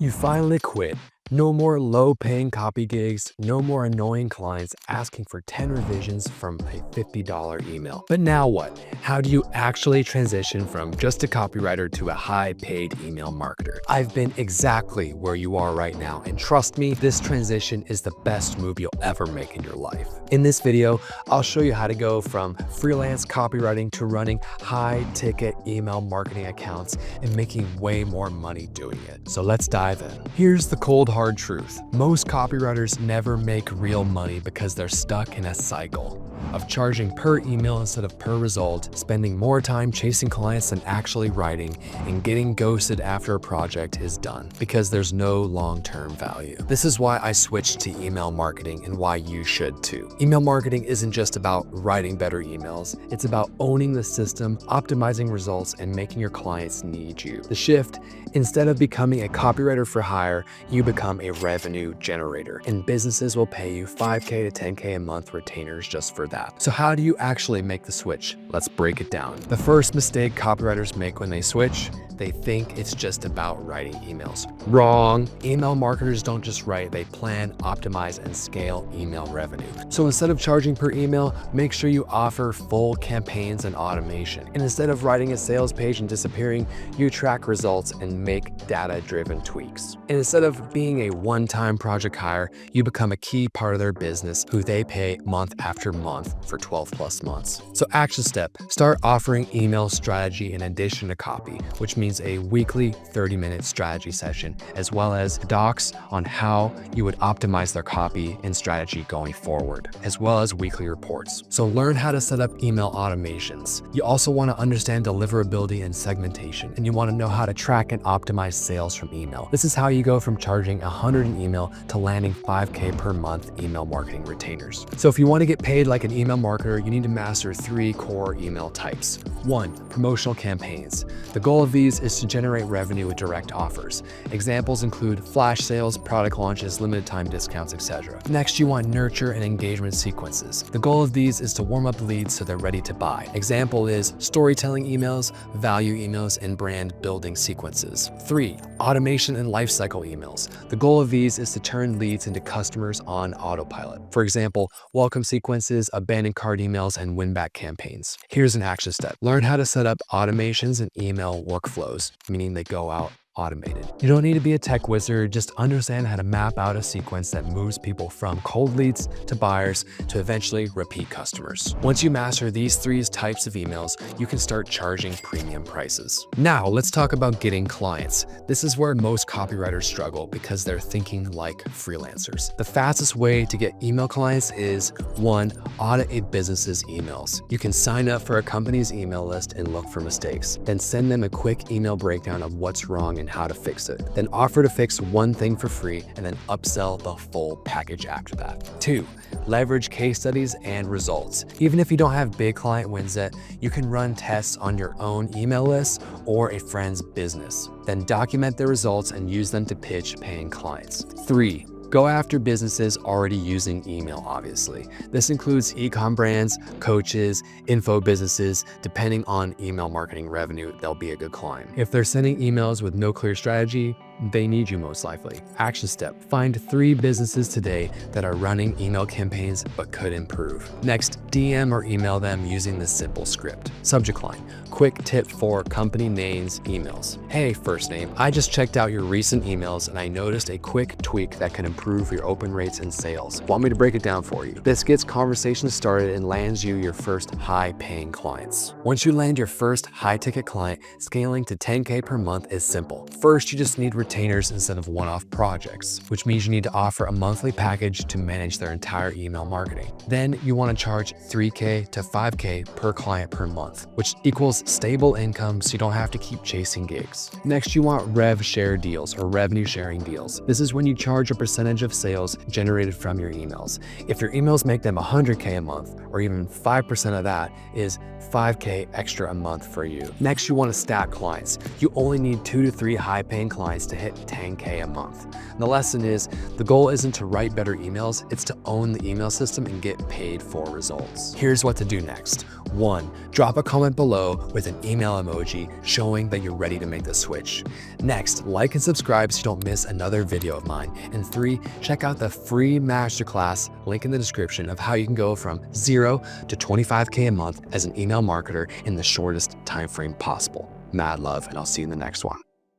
You finally quit. No more low-paying copy gigs, no more annoying clients asking for 10 revisions from a $50 email. But now what? How do you actually transition from just a copywriter to a high-paid email marketer? I've been exactly where you are right now, and trust me, this transition is the best move you'll ever make in your life. In this video, I'll show you how to go from freelance copywriting to running high-ticket email marketing accounts and making way more money doing it. So let's dive in. Here's the cold hard truth. Most copywriters never make real money because they're stuck in a cycle of charging per email instead of per result, spending more time chasing clients than actually writing, and getting ghosted after a project is done because there's no long-term value. This is why I switched to email marketing and why you should too. Email marketing isn't just about writing better emails. It's about owning the system, optimizing results, and making your clients need you. The shift, instead of becoming a copywriter for hire, you become a revenue generator, and businesses will pay you $5K to $10K a month retainers just for that. So how do you actually make the switch? Let's break it down. The first mistake copywriters make when they switch, they think it's just about writing emails. Wrong. Email marketers don't just write, they plan, optimize, and scale email revenue. So instead of charging per email, make sure you offer full campaigns and automation. And instead of writing a sales page and disappearing, you track results and make data-driven tweaks. And instead of being a one-time project hire, you become a key part of their business who they pay month after month for 12 plus months. So action step, start offering email strategy in addition to copy, which means a weekly 30-minute strategy session, as well as docs on how you would optimize their copy and strategy going forward, as well as weekly reports. So learn how to set up email automations. You also want to understand deliverability and segmentation, and you want to know how to track and optimize sales from email. This is how you go from charging 100 in email to landing 5K per month email marketing retainers. So if you want to get paid like an email marketer, you need to master 3 core email types. 1, promotional campaigns. The goal of these is to generate revenue with direct offers. Examples include flash sales, product launches, limited time discounts, etc. Next, you want nurture and engagement sequences. The goal of these is to warm up leads so they're ready to buy. Example is storytelling emails, value emails, and brand building sequences. 3, automation and lifecycle emails. The goal of these is to turn leads into customers on autopilot. For example, welcome sequences, abandoned cart emails, and win-back campaigns. Here's an action step. Learn how to set up automations and email workflows, meaning they go out automated. You don't need to be a tech wizard, just understand how to map out a sequence that moves people from cold leads to buyers to eventually repeat customers. Once you master these 3 types of emails, you can start charging premium prices. Now, let's talk about getting clients. This is where most copywriters struggle because they're thinking like freelancers. The fastest way to get email clients is 1, audit a business's emails. You can sign up for a company's email list and look for mistakes. Then send them a quick email breakdown of what's wrong and how to fix it. Then offer to fix one thing for free and then upsell the full package after that. 2, leverage case studies and results. Even if you don't have big client wins yet, you can run tests on your own email list or a friend's business. Then document the results and use them to pitch paying clients. 3, go after businesses already using email, obviously. This includes e-com brands, coaches, info businesses. Depending on email marketing revenue, they'll be a good client. If they're sending emails with no clear strategy, they need you most likely. Action step, find 3 businesses today that are running email campaigns but could improve. Next, DM or email them using this simple script. Subject line, quick tip for company names emails. Hey, first name, I just checked out your recent emails and I noticed a quick tweak that can improve your open rates and sales. Want me to break it down for you? This gets conversations started and lands you your first high-paying clients. Once you land your first high-ticket client, scaling to 10K per month is simple. First, you just need retainers instead of one-off projects, which means you need to offer a monthly package to manage their entire email marketing. Then you want to charge 3K to 5K per client per month, which equals stable income so you don't have to keep chasing gigs. Next, you want rev share deals or revenue sharing deals. This is when you charge a percentage of sales generated from your emails. If your emails make them 100K a month, or even 5% of that is 5K extra a month for you. Next, you want to stack clients. You only need 2 to 3 high-paying clients to to hit 10K a month. And the lesson is, the goal isn't to write better emails, it's to own the email system and get paid for results. Here's what to do next. 1. Drop a comment below with an email emoji showing that you're ready to make the switch. Next, like and subscribe so you don't miss another video of mine. And 3, check out the free masterclass, link in the description, of how you can go from 0 to 25K a month as an email marketer in the shortest time frame possible. Mad love, and I'll see you in the next one.